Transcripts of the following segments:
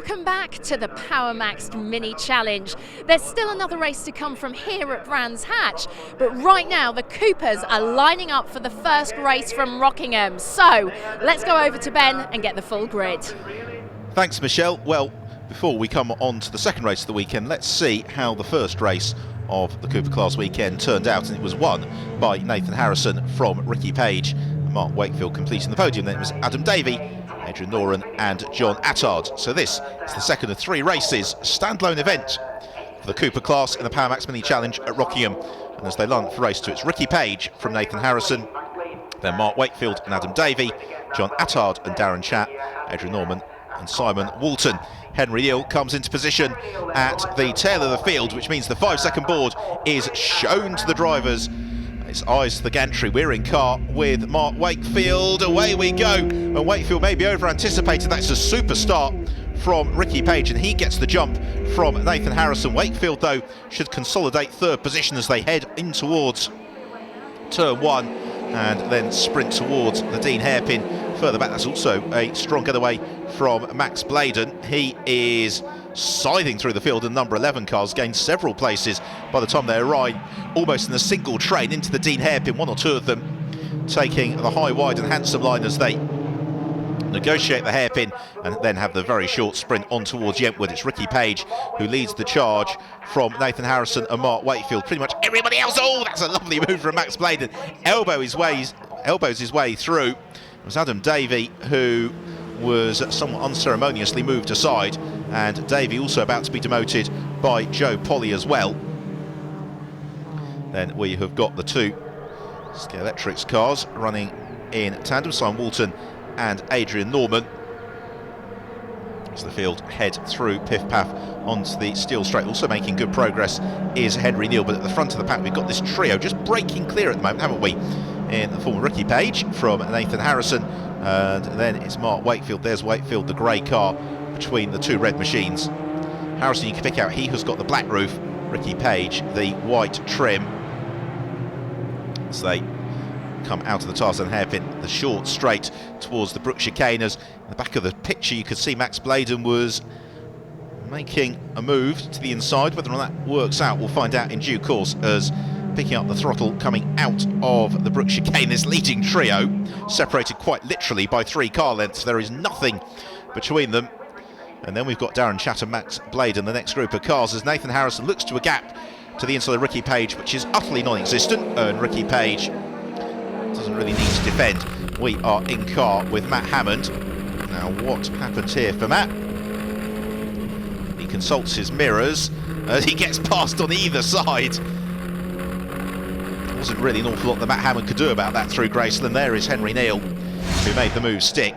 Welcome back to the Power Maxed Mini Challenge. There's still another race to come from here at Brands Hatch, but right now the Coopers are lining up for the first race from Rockingham. So let's go over to Ben and get the full grid. Thanks, Michelle. Well, before we come on to the second race of the weekend, let's see how the first race of the Cooper Class weekend turned out, and it was won by Nathan Harrison from Ricky Page and Mark Wakefield completing the podium. Then it was Adam Davey, Adrian Noren and John Attard. So this is the second of three races, standalone event for the Cooper Class in the Power Max Mini Challenge at Rockingham. And as they line up for race two, it's Ricky Page from Nathan Harrison, then Mark Wakefield and Adam Davey, John Attard and Darren Chatt, Adrian Norman and Simon Walton. Henry Neal comes into position at the tail of the field, which means the 5-second board is shown to the drivers. It's eyes to the gantry. We're in car with Mark Wakefield. Away we go. And Wakefield may be over-anticipated. That's a super start from Ricky Page, and he gets the jump from Nathan Harrison. Wakefield, though, should consolidate third position as they head in towards turn one and then sprint towards the Dean hairpin further back. That's also a strong getaway from Max Bladen. He is scything through the field, and number 11 cars gained several places by the time they arrive almost in a single train into the Dean hairpin, one or two of them taking the high, wide and handsome line as they negotiate the hairpin and then have the very short sprint on towards Yentwood. It's Ricky Page who leads the charge from Nathan Harrison and Mark Wakefield. Pretty much everybody else, oh, that's a lovely move from Max Bladen, elbows his way through. It was Adam Davey who was somewhat unceremoniously moved aside, and Davey also about to be demoted by Joe Polly as well. Then we have got the two Scalextrics cars running in tandem, Simon Walton and Adrian Norman. As the field head through Piff Paff onto the steel straight. Also making good progress is Henry Neal, but at the front of the pack we've got this trio just breaking clear at the moment, haven't we? In the form of Ricky Page from Nathan Harrison, and then it's Mark Wakefield. There's Wakefield, the grey car between the two red machines. Harrison, you can pick out, he has got the black roof. Ricky Page, the white trim. As they come out of the Tarzan hairpin, the short straight towards the Brook chicanes. In the back of the picture you could see Max Bladen was making a move to the inside. Whether or not that works out we'll find out in due course, as picking up the throttle coming out of the Brook chicane, this leading trio separated quite literally by 3 car lengths. There is nothing between them. And then we've got Darren Chatt and Max Bladen, the next group of cars, as Nathan Harrison looks to a gap to the inside of Ricky Page, which is utterly non-existent, and Ricky Page doesn't really need to defend. We are in car with Matt Hammond. Now what happens here for Matt? He consults his mirrors as he gets past on either side. Wasn't really an awful lot that Matt Hammond could do about that through Graceland. There is Henry Neal, who made the move stick.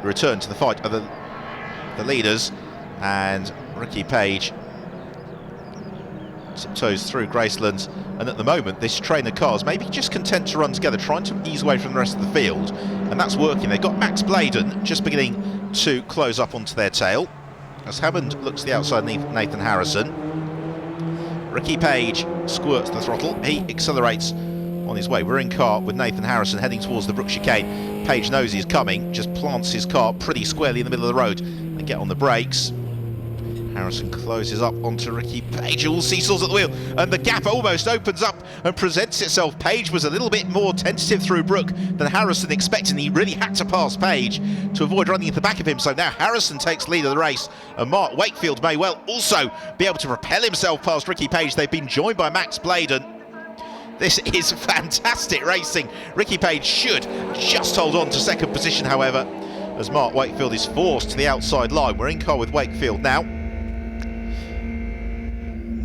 Return to the fight of the leaders, and Ricky Page tiptoes through Graceland, and at the moment this train of cars maybe just content to run together, trying to ease away from the rest of the field, and that's working. They've got Max Bladen just beginning to close up onto their tail as Hammond looks to the outside Nathan Harrison. Ricky Page squirts the throttle, he accelerates on his way. We're in car with Nathan Harrison heading towards the Brook chicane. Page knows he's coming, just plants his car pretty squarely in the middle of the road and get on the brakes. Harrison closes up onto Ricky Page, all seesaws at the wheel, and the gap almost opens up and presents itself. Page was a little bit more tentative through Brook than Harrison expected. He really had to pass Page to avoid running into the back of him, so now Harrison takes lead of the race, and Mark Wakefield may well also be able to propel himself past Ricky Page. They've been joined by Max Bladen. This is fantastic racing. Ricky Page should just hold on to second position, however, as Mark Wakefield is forced to the outside line. We're in car with Wakefield now.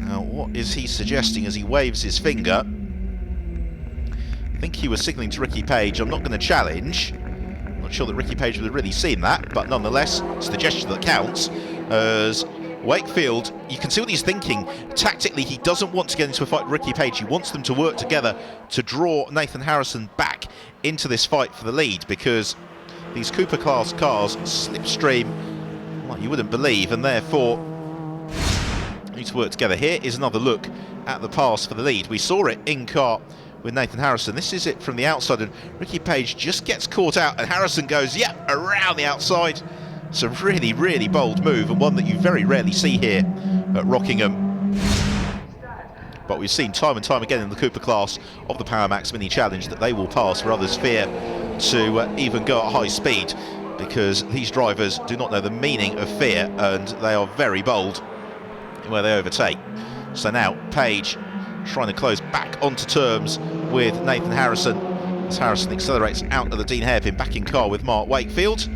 Now, what is he suggesting as he waves his finger? I think he was signalling to Ricky Page, I'm not going to challenge. I'm not sure that Ricky Page would have really seen that, but nonetheless, it's the gesture that counts. As Wakefield, you can see what he's thinking. Tactically, he doesn't want to get into a fight with Ricky Page. He wants them to work together to draw Nathan Harrison back into this fight for the lead, because these Cooper class cars slipstream like you wouldn't believe, and therefore need to work together. Here is another look at the pass for the lead. We saw it in car with Nathan Harrison. This is it from the outside, and Ricky Page just gets caught out, and Harrison goes, yep, around the outside It's a really, really bold move, and one that you very rarely see here at Rockingham. But we've seen time and time again in the Cooper class of the Power Max Mini Challenge that they will pass where others fear to even go at high speed, because these drivers do not know the meaning of fear, and they are very bold in where they overtake. So now Page trying to close back onto terms with Nathan Harrison, as Harrison accelerates out of the Dean hairpin, back in car with Mark Wakefield,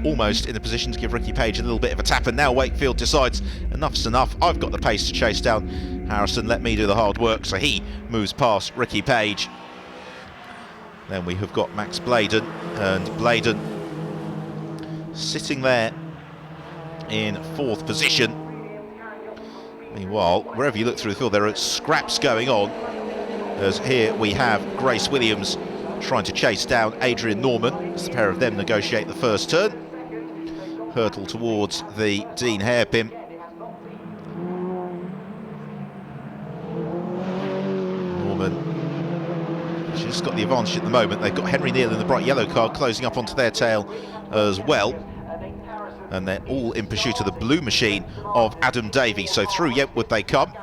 almost in a position to give Ricky Page a little bit of a tap, and now Wakefield decides enough's enough, I've got the pace to chase down Harrison, let me do the hard work, so he moves past Ricky Page. Then we have got Max Bladen, and Bladen sitting there in 4th position. Meanwhile, wherever you look through the field, there are scraps going on, as here we have Grace Williams trying to chase down Adrian Norman as the pair of them negotiate the first turn. Hurdle towards the Dean hairpin. Norman, she's got the advantage at the moment. They've got Henry Neal in the bright yellow car closing up onto their tail as well. And they're all in pursuit of the blue machine of Adam Davey. So through Yentwood they come.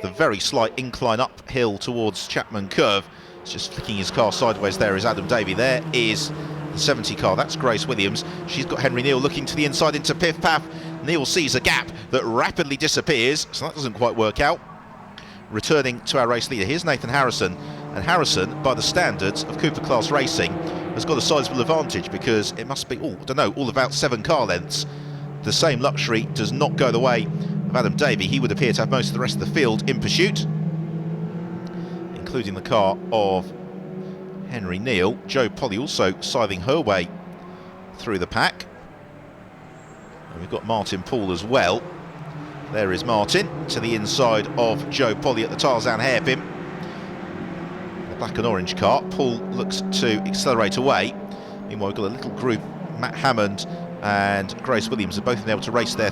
The very slight incline uphill towards Chapman Curve. It's just flicking his car sideways there is Adam Davey. There is the 70 car, that's Grace Williams. She's got Henry Neal looking to the inside into Piff Paff. Neal sees a gap that rapidly disappears, so that doesn't quite work out. Returning to our race leader, here's Nathan Harrison. And Harrison, by the standards of Cooper class racing, has got a sizable advantage, because it must be, all about 7 car lengths. The same luxury does not go the way of Adam Davey. He would appear to have most of the rest of the field in pursuit, including the car of Henry Neal. Joe Polly also scything her way through the pack. And we've got Martin Poole as well. There is Martin to the inside of Joe Polly at the Tarzan hairpin. The black and orange car. Poole looks to accelerate away. Meanwhile, we've got a little group. Matt Hammond and Grace Williams have both been able to race their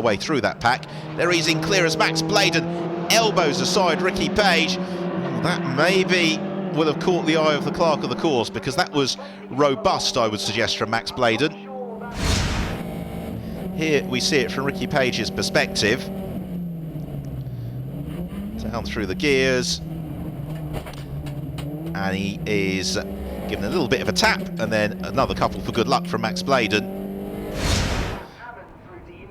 way through that pack. They're easing clear as Max Bladen elbows aside Ricky Page. That maybe will have caught the eye of the clerk of the course, because that was robust, I would suggest, from Max Bladen. Here we see it from Ricky Page's perspective. Down through the gears. And he is given a little bit of a tap, and then another couple for good luck from Max Bladen.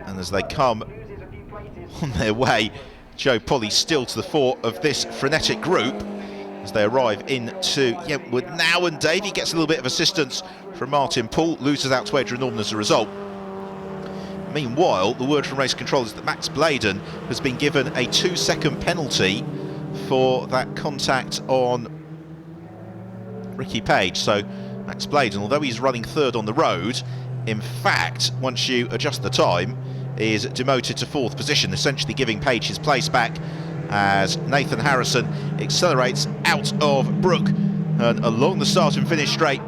And as they come on their way, Joe Polly still to the fore of this frenetic group as they arrive into Yentwood now, and Davey gets a little bit of assistance from Martin Poole, loses out to Adrian Norman as a result. Meanwhile, the word from race control is that Max Bladen has been given a 2-second penalty for that contact on Ricky Page. So Max Bladen, although he's running 3rd on the road, in fact, once you adjust the time, is demoted to 4th position, essentially giving Page his place back as Nathan Harrison accelerates out of Brook and along the start and finish straight.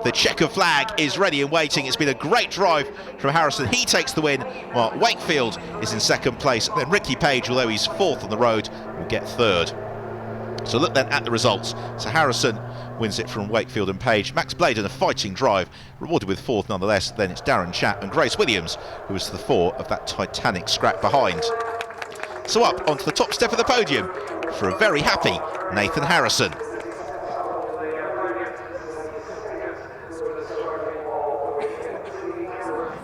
The checker flag is ready and waiting. It's been a great drive from Harrison. He takes the win, while Wakefield is in 2nd place. Then Ricky Page, although he's 4th on the road, will get 3rd. So look then at the results. So Harrison wins it from Wakefield and Page. Max Bladen, a fighting drive, rewarded with 4th nonetheless. Then it's Darren Chapp and Grace Williams, who was to the fore of that titanic scrap behind. So up onto the top step of the podium for a very happy Nathan Harrison.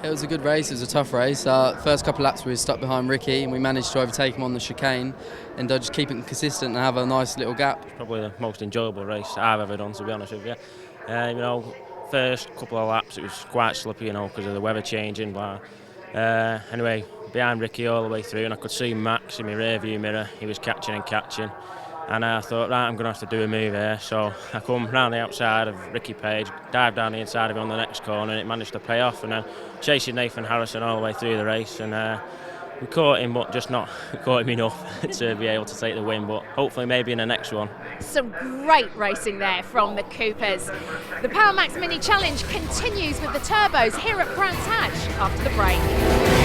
It was a good race, it was a tough race. First couple of laps we were stuck behind Ricky and we managed to overtake him on the chicane and just keep it consistent and have a nice little gap. Probably the most enjoyable race I've ever done, to be honest with you. First couple of laps it was quite slippy, because of the weather changing. But anyway, behind Ricky all the way through, and I could see Max in my rear view mirror. He was catching and catching. And I thought, right, I'm going to have to do a move here. So I come round the outside of Ricky Page, dive down the inside of him on the next corner, and it managed to pay off. And then chasing Nathan Harrison all the way through the race. And we caught him, but just not caught him enough to be able to take the win. But hopefully maybe in the next one. Some great racing there from the Coopers. The Power Max Mini Challenge continues with the turbos here at Brands Hatch after the break.